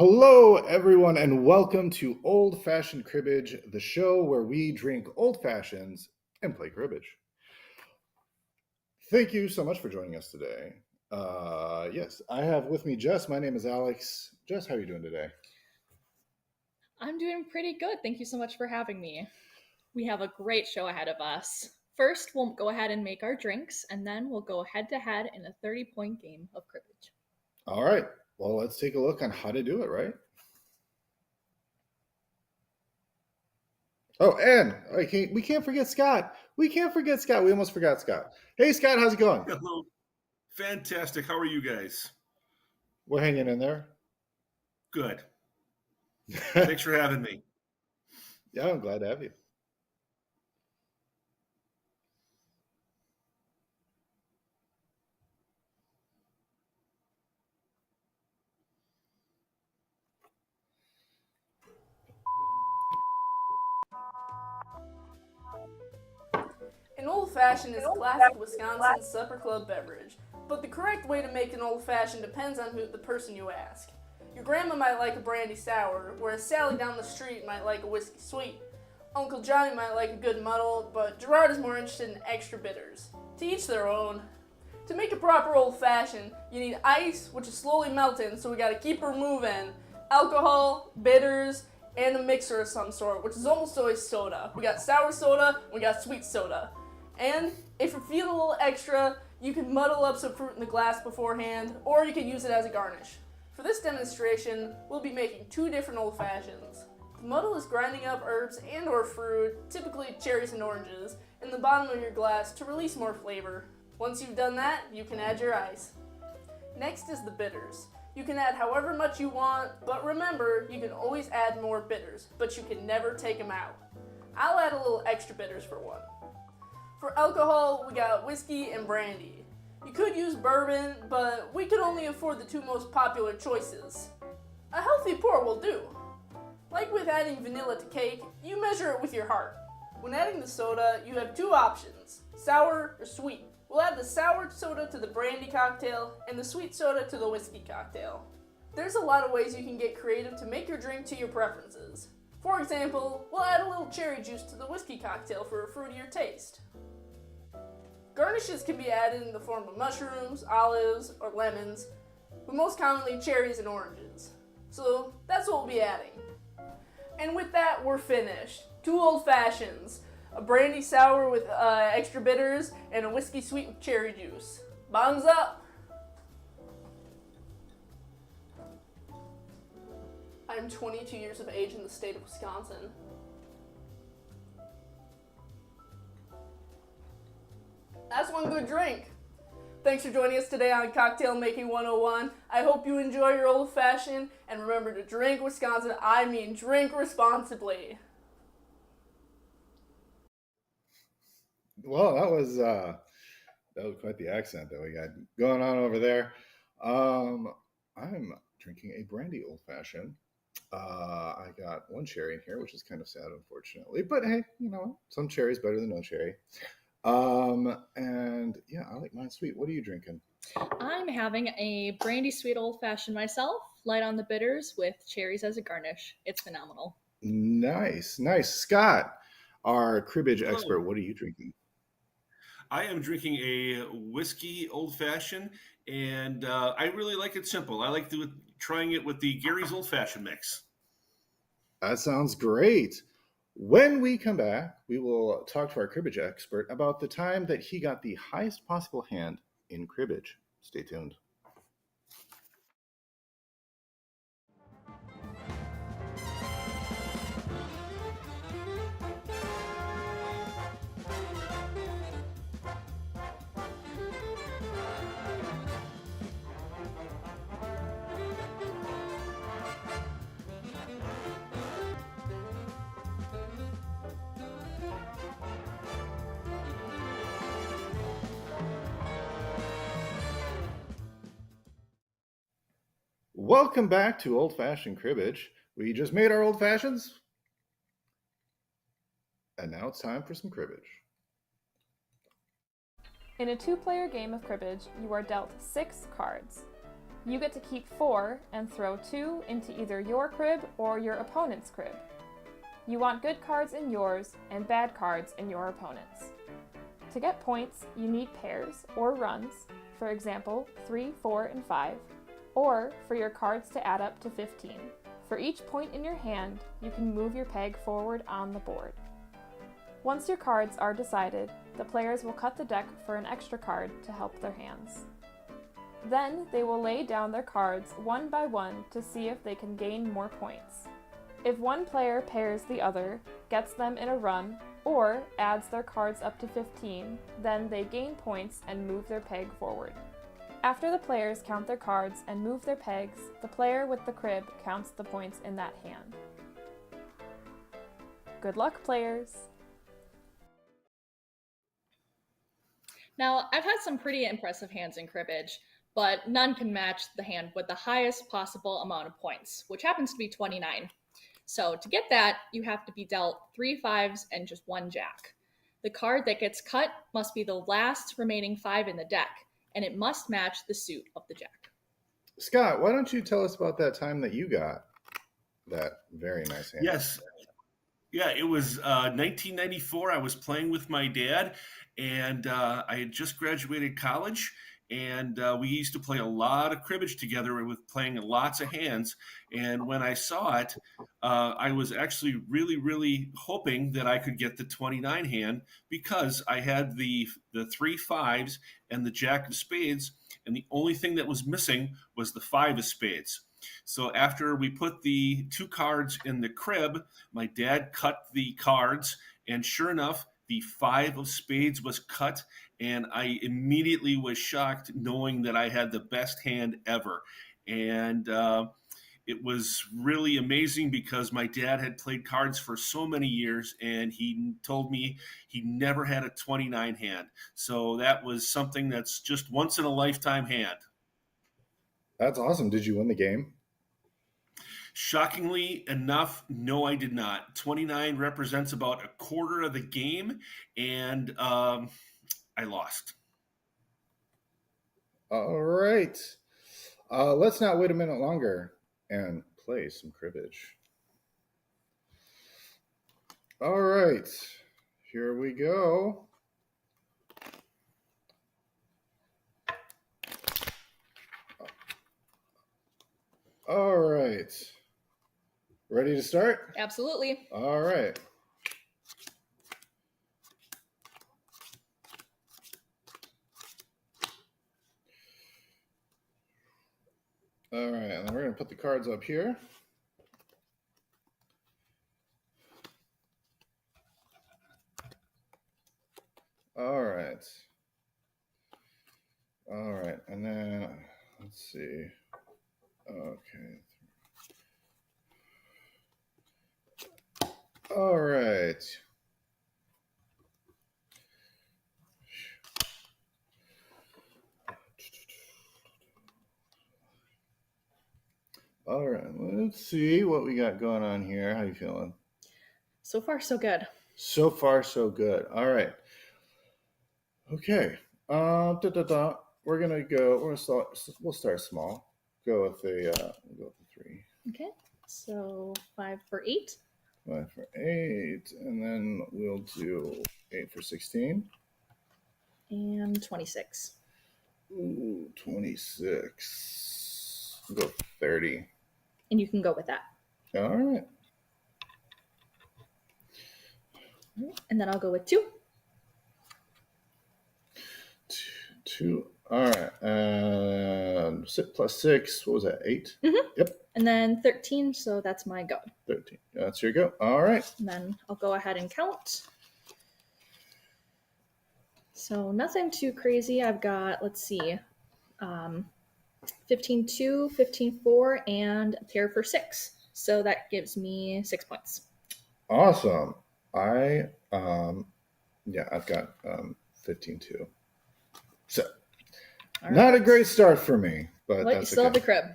Hello, everyone, and welcome to Old Fashioned Cribbage, the show where we drink old fashions and play cribbage. Thank you so much for joining us today. Yes, I have with me Jess. My name is Alex. Jess, how are you doing today? I'm doing pretty good. Thank you so much for having me. We have a great show ahead of us. First, we'll go ahead and make our drinks, and then we'll go head to head in a 30-point game of cribbage. All right. Well, let's take a look on how to do it, right? Oh, and we can't forget Scott. We can't forget Scott. We almost forgot Scott. Hey, Scott, how's it going? Hello. Fantastic. How are you guys? We're hanging in there. Good. Thanks for having me. Yeah, I'm glad to have you. An old-fashioned is a classic Wisconsin supper club beverage, but the correct way to make an old-fashioned depends on the person you ask. Your grandma might like a brandy sour, whereas Sally down the street might like a whiskey sweet. Uncle Johnny might like a good muddle, but Gerard is more interested in extra bitters. To each their own. To make a proper old-fashioned, you need ice, which is slowly melting, so we gotta keep her moving, alcohol, bitters, and a mixer of some sort, which is almost always soda. We got sour soda, we got sweet soda. And if you're feeling a little extra, you can muddle up some fruit in the glass beforehand, or you can use it as a garnish. For this demonstration, we'll be making two different old fashions. The muddle is grinding up herbs and or fruit, typically cherries and oranges, in the bottom of your glass to release more flavor. Once you've done that, you can add your ice. Next is the bitters. You can add however much you want, but remember, you can always add more bitters, but you can never take them out. I'll add a little extra bitters for one. For alcohol, we got whiskey and brandy. You could use bourbon, but we could only afford the two most popular choices. A healthy pour will do. Like with adding vanilla to cake, you measure it with your heart. When adding the soda, you have two options, sour or sweet. We'll add the sour soda to the brandy cocktail and the sweet soda to the whiskey cocktail. There's a lot of ways you can get creative to make your drink to your preferences. For example, we'll add a little cherry juice to the whiskey cocktail for a fruitier taste. Garnishes can be added in the form of mushrooms, olives, or lemons, but most commonly cherries and oranges. So that's what we'll be adding. And with that, we're finished. Two old fashions. A brandy sour with extra bitters, and a whiskey sweet with cherry juice. Bottoms up! I'm 22 years of age in the state of Wisconsin. That's one good drink. Thanks for joining us today on Cocktail Making 101. I hope you enjoy your old fashioned, and remember to drink Wisconsin, I mean drink responsibly. Well, that was quite the accent that we got going on over there. I'm drinking a brandy old fashioned. I got one cherry in here, which is kind of sad, unfortunately. But hey, you know what? Some cherry's better than no cherry. And yeah, I like mine sweet. What are you drinking? I'm having a brandy sweet old fashioned myself, light on the bitters with cherries as a garnish. It's phenomenal. Nice, nice. Scott, our cribbage Hello. expert, what are you drinking? I am drinking a whiskey old fashioned, and I really like it simple. I like trying it with the Gary's old fashioned mix. That sounds great. When we come back, we will talk to our cribbage expert about the time that he got the highest possible hand in cribbage. Stay tuned. Welcome back to Old Fashioned Cribbage. We just made our old fashions, and now it's time for some cribbage. In a two-player game of cribbage, you are dealt 6 cards. You get to keep 4 and throw 2 into either your crib or your opponent's crib. You want good cards in yours and bad cards in your opponent's. To get points, you need pairs or runs, for example, 3, 4, and 5, or for your cards to add up to 15. For each point in your hand, you can move your peg forward on the board. Once your cards are decided, the players will cut the deck for an extra card to help their hands. Then they will lay down their cards one by one to see if they can gain more points. If one player pairs the other, gets them in a run, or adds their cards up to 15, then they gain points and move their peg forward. After the players count their cards and move their pegs, the player with the crib counts the points in that hand. Good luck, players! Now, I've had some pretty impressive hands in cribbage, but none can match the hand with the highest possible amount of points, which happens to be 29. So to get that, you have to be dealt 3 5s and just 1 jack. The card that gets cut must be the last remaining 5 in the deck, and it must match the suit of the jack. Scott, why don't you tell us about that time that you got that very nice hand? Yes. Yeah, it was 1994. I was playing with my dad, and I had just graduated college, and we used to play a lot of cribbage together with playing lots of hands. And when I saw it, I was actually really, really hoping that I could get the 29 hand because I had the 3 5s and the jack of spades, and the only thing that was missing was the 5 of spades. So after we put the 2 cards in the crib, my dad cut the cards, and sure enough, the 5 of spades was cut, and I immediately was shocked knowing that I had the best hand ever. And it was really amazing because my dad had played cards for so many years, and he told me he never had a 29 hand. So that was something that's just once in a lifetime hand. That's awesome. Did you win the game? Shockingly enough, no, I did not. 29 represents about a quarter of the game, and I lost. All right. Let's not wait a minute longer and play some cribbage. All right. Here we go. All right. Ready to start? Absolutely. All right. All right, and then we're going to put the cards up here. All right. All right, and then let's see. Okay. All right. All right, let's see what we got going on here. How you feeling? So far, so good. So far, so good. All right. Okay. We're gonna go. We'll start small. Go with the 3. Okay, so 5 for 8. 5 for 8, and then we'll do 8 for 16. And 26. Ooh, 26. We'll go 30. And you can go with that. All right. And then I'll go with 2. 2. All right. And 6 plus 6. What was that? 8? Mm-hmm. Yep. And then 13, so that's my go. 13. That's your go. All right. And then I'll go ahead and count. So nothing too crazy. I've got, let's see, 15 2, 15 4, and a pair for 6. So that gives me 6 points. Awesome. I've got 15 2. So All not right. a great start for me, but Well, you that's still have okay. the crib.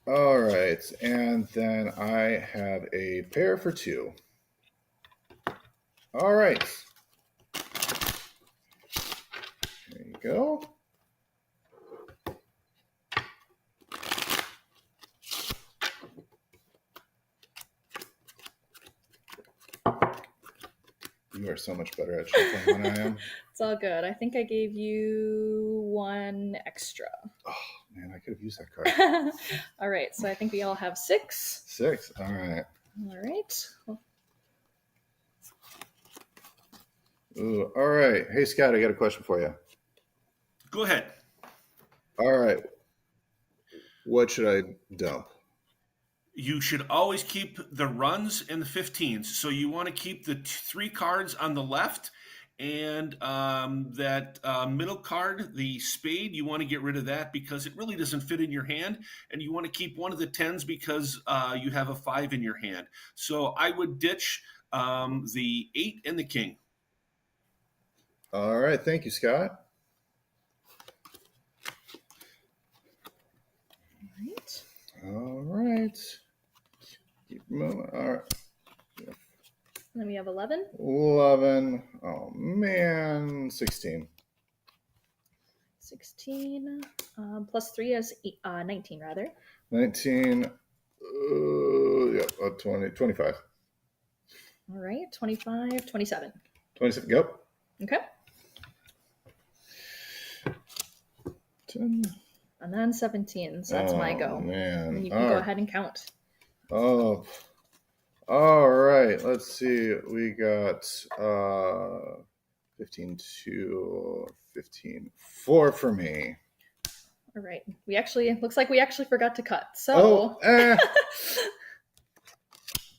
All right, and then I have a pair for 2. All right. You are so much better at shuffling than I am. It's all good. I think I gave you one extra. Oh, man, I could have used that card. All right, so I think we all have 6. 6. All right. All right. Ooh, all right. Hey, Scott, I got a question for you. Go ahead. All right. What should I dump? You should always keep the runs and the 15s. So you want to keep the 3 cards on the left, and that middle card, the spade, you want to get rid of that because it really doesn't fit in your hand. And you want to keep one of the 10s because you have a 5 in your hand. So I would ditch the 8 and the king. All right. Thank you, Scott. All right. Keep moving. All right. And then we have 11. 11. Oh, man. 16. 16 plus 3 is 19, rather. 19. Yep. 20. 25. All right, 25, 27. 27. Yep. Okay. 10. And then 17. So that's my go. Man. And you can go ahead and count. Oh. All right. Let's see. We got 15, 2, 15, 4 for me. All right. It looks like we actually forgot to cut. So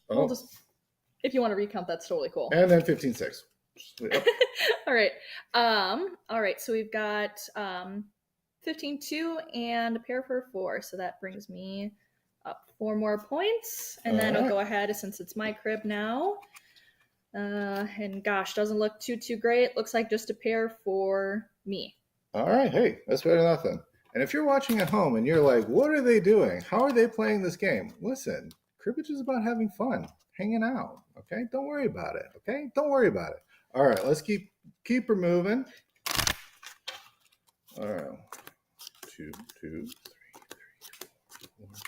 we'll just, if you want to recount, that's totally cool. And then 15, 6. Yep. All right. All right. So we've got 15, 2 and a pair for 4. So that brings me up 4 more points. And then I'll go ahead, since it's my crib now. And gosh, doesn't look too great. Looks like just a pair for me. All right. Hey, that's better than nothing. And if you're watching at home and you're like, what are they doing? How are they playing this game? Listen, cribbage is about having fun, hanging out. Okay? Don't worry about it. Okay? Don't worry about it. All right. Let's keep her moving. All right. 2, 2, 3, 4, 5.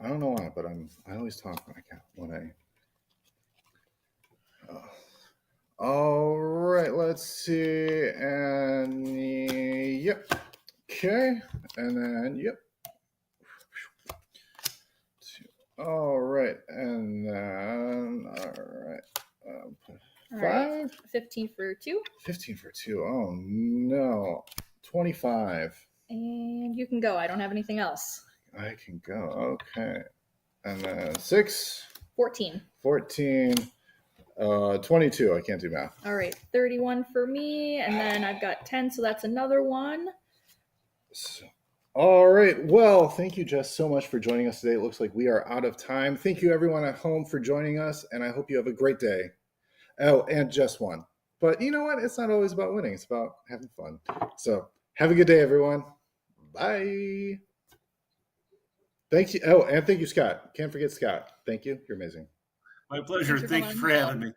I don't know why, but I always talk when I all right, let's see. And yep. Okay. And then yep. All right. And then all right. 5. 15 for 2. 15 for 2. Oh no. 25. And you can go. I don't have anything else. I can go. Okay. And then 6. 14. 14. 22. I can't do math. All right. 31 for me. And then I've got 10. So that's another one. So, all right. Well, thank you, Jess, so much for joining us today. It looks like we are out of time. Thank you, everyone at home, for joining us. And I hope you have a great day. Oh, and just won. But you know what? It's not always about winning. It's about having fun. So have a good day, everyone. Bye. Thank you. Oh, and thank you, Scott. Can't forget Scott. Thank you. You're amazing. My pleasure. Thanks for Thank you coming. for having me.